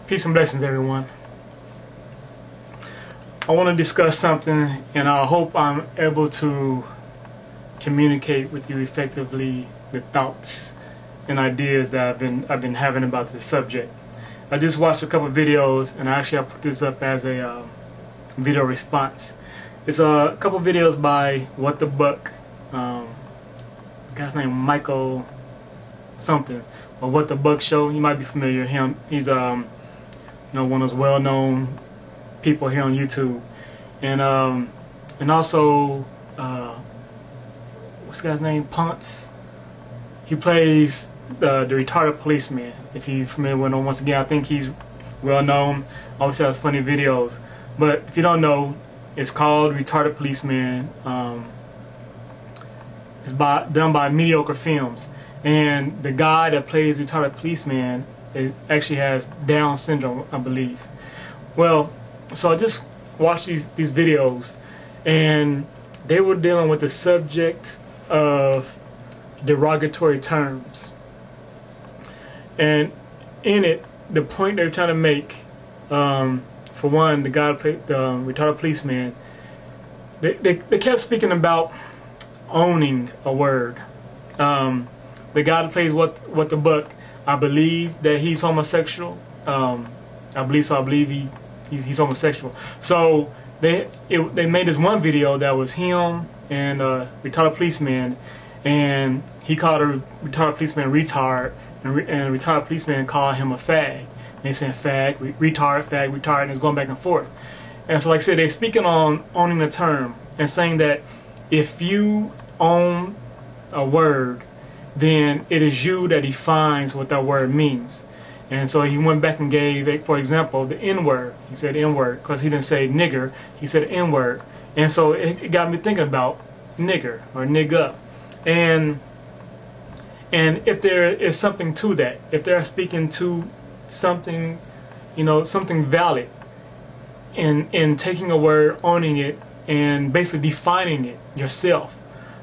Peace and blessings, everyone. I want to discuss something, and I hope I'm able to communicate with you effectively the thoughts and ideas that I've been having about this subject. I just watched a couple of videos, and I put this up as a video response. It's a couple of videos by What the Buck, guy's name Michael something, or What the Buck Show. You might be familiar with him. He's one of those well-known people here on YouTube, and also what's the guy's name? Ponce. He plays the retarded policeman. If you're familiar with him, once again, I think he's well-known. Always has funny videos. But if you don't know, it's called Retarded Policeman. It's done by Mediocre Films, and the guy that plays Retarded Policeman actually has Down syndrome, I believe. Well, so I just watched these videos, and they were dealing with the subject of derogatory terms. And in it, the point they were trying to make, for one, the guy who played the retarded policeman, they kept speaking about owning a word. The guy that plays What the Buck, I believe that he's homosexual. I believe he's homosexual. So they made this one video that was him and retarded policeman, and he called a retarded policeman retard, and retarded policeman called him a fag. And they saying fag, retard, and it's going back and forth. And so, like I said, they're speaking on owning the term and saying that if you own a word, then it is you that defines what that word means. And so he went back and gave, for example, the N-word. He said N-word because he didn't say nigger. He said N-word. And so it got me thinking about nigger or nigga. And if there is something to that, if they're speaking to something, something valid in taking a word, owning it, and basically defining it yourself.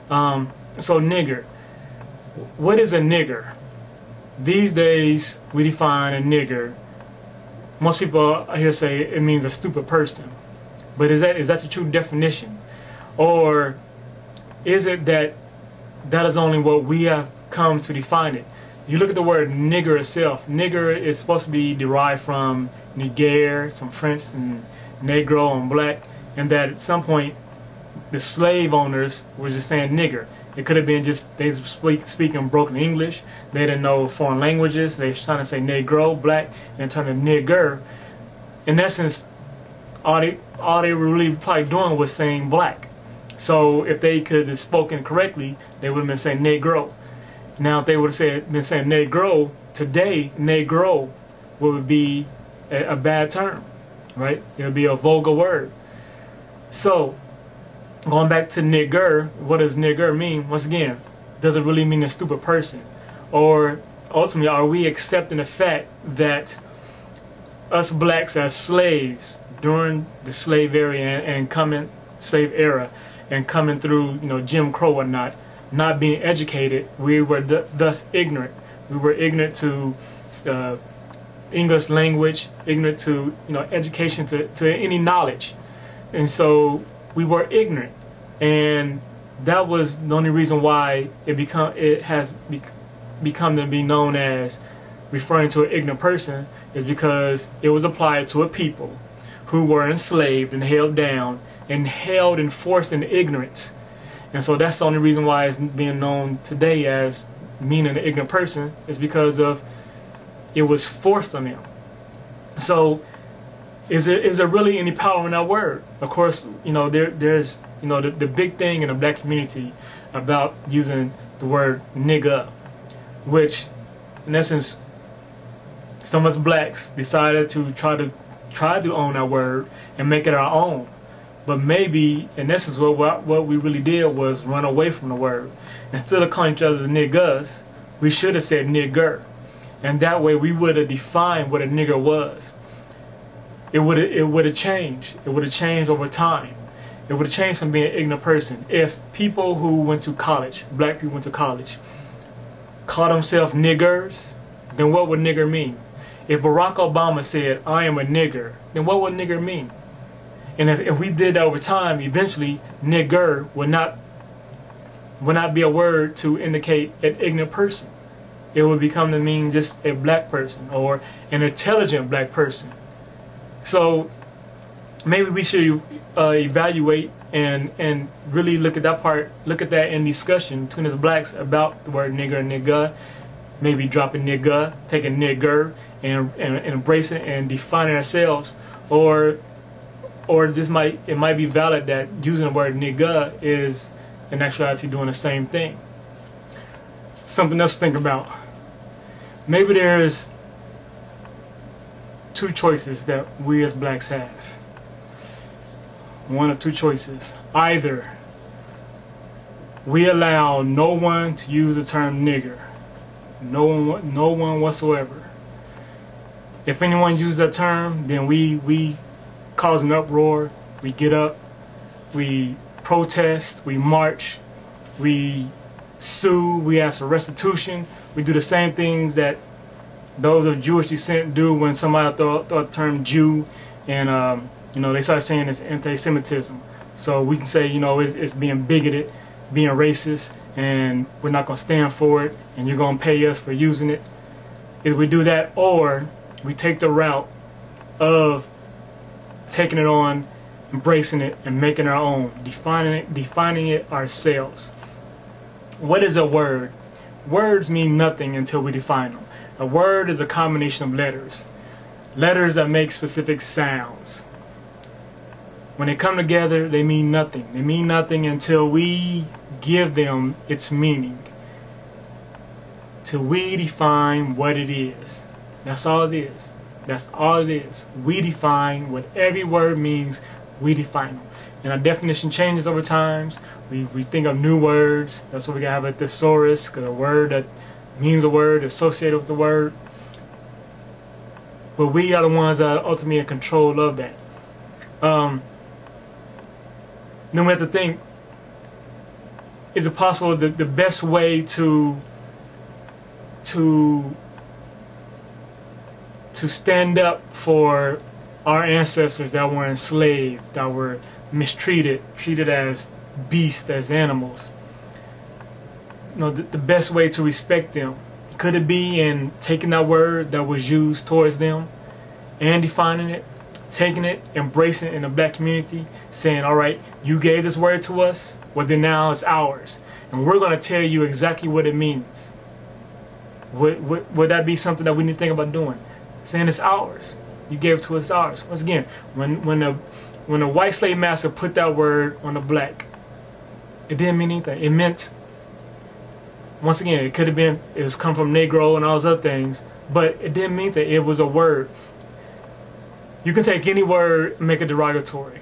So nigger. What is a nigger? These days we define a nigger. Most people here say it means a stupid person. But is that the true definition? Or is it that is only what we have come to define it? You look at the word nigger itself. Nigger is supposed to be derived from Nigger, some French, and Negro and black, and that at some point the slave owners were just saying nigger. It could have been just they speaking broken English. They didn't know foreign languages. They were trying to say Negro, black, and turn to nigger. In essence, all they were really probably doing was saying black. So if they could have spoken correctly, they would have been saying Negro. Now, if they would have been saying Negro today, Negro would be a bad term, right? It would be a vulgar word. So, going back to nigger, what does nigger mean? Once again, does it really mean a stupid person? Or ultimately, are we accepting the fact that us blacks as slaves during the slave era and coming through Jim Crow or not being educated, we were thus ignorant. We were ignorant to English language, ignorant to education, to any knowledge, and so we were ignorant, and that was the only reason why it has become to be known as referring to an ignorant person, is because it was applied to a people who were enslaved and held down and held and forced in ignorance. And so that's the only reason why it's being known today as meaning an ignorant person, is because of it was forced on them. So is there really any power in that word? Of course, there's the big thing in the black community about using the word nigga, which in essence some of us blacks decided to try to own that word and make it our own. But maybe, in essence, what we really did was run away from the word. Instead of calling each other niggas, we should have said nigger. And that way we would have defined what a nigger was. It would have changed. It would have changed over time. It would have changed from being an ignorant person. If people who went to college, black people went to college, call themselves niggers, then what would nigger mean? If Barack Obama said, "I am a nigger," then what would nigger mean? And if we did that over time, eventually nigger would not be a word to indicate an ignorant person. It would become to mean just a black person or an intelligent black person. So maybe we should evaluate and really look at that part, look at that in discussion between us blacks about the word nigger and nigga. Maybe drop a nigga, take a nigger, and embrace it and define it ourselves, or it might be valid that using the word nigga is in actuality doing the same thing. Something else to think about. Maybe there's two choices that we as blacks have. One of two choices. Either we allow no one to use the term nigger, no one whatsoever. If anyone uses that term, then we cause an uproar, we get up, we protest, we march, we sue, we ask for restitution, we do the same things that those of Jewish descent do when somebody throw the term Jew, and you know, they start saying it's anti-Semitism. So we can say, you know, it's being bigoted, being racist, and we're not going to stand for it, and you're going to pay us for using it. Either we do that, or we take the route of taking it on, embracing it, and making our own, defining it ourselves. What is a word? Words mean nothing until we define them. A word is a combination of letters. Letters that make specific sounds. When they come together, they mean nothing. They mean nothing until we give them its meaning. Till we define what it is. That's all it is. That's all it is. We define what every word means. We define them. And our definition changes over time. We think of new words. That's why we gotta have a thesaurus, because a word that means a word associated with the word. But we are the ones that are ultimately in control of that. Then we have to think, is it possible that the best way to stand up for our ancestors that were enslaved, that were mistreated, treated as beasts, as animals, you know, the best way to respect them, could it be in taking that word that was used towards them and defining it, taking it, embracing it in the black community, saying, all right, you gave this word to us, well then now it's ours, and we're going to tell you exactly what it means. Would that be something that we need to think about doing? Saying it's ours. You gave it to us, ours. Once again, when the white slave master put that word on the black, it didn't mean anything. It meant, once again, it could have been, it was come from Negro and all those other things, but it didn't mean that. It was a word. You can take any word and make it derogatory.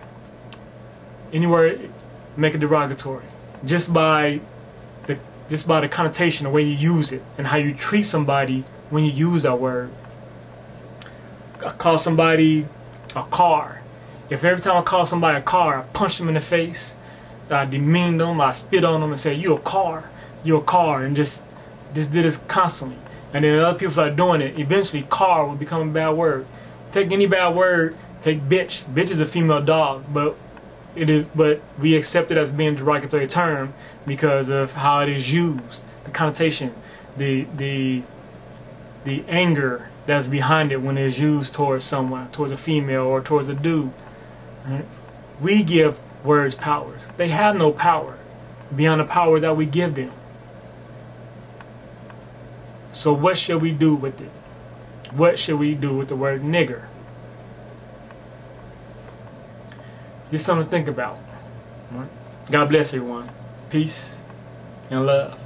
Any word, make it derogatory. Just by the connotation, the way you use it, and how you treat somebody when you use that word. I call somebody a car. If every time I call somebody a car, I punch them in the face, I demean them, I spit on them and say, you're a car, and just do this constantly. And then other people start doing it, eventually car will become a bad word. Take any bad word, take bitch. Bitch is a female dog, but we accept it as being a derogatory term because of how it is used, the connotation, the anger that's behind it when it's used towards someone, towards a female or towards a dude. Right? We give words powers. They have no power beyond the power that we give them. So what should we do with it? What should we do with the word nigger? Just something to think about. Right? God bless everyone. Peace and love.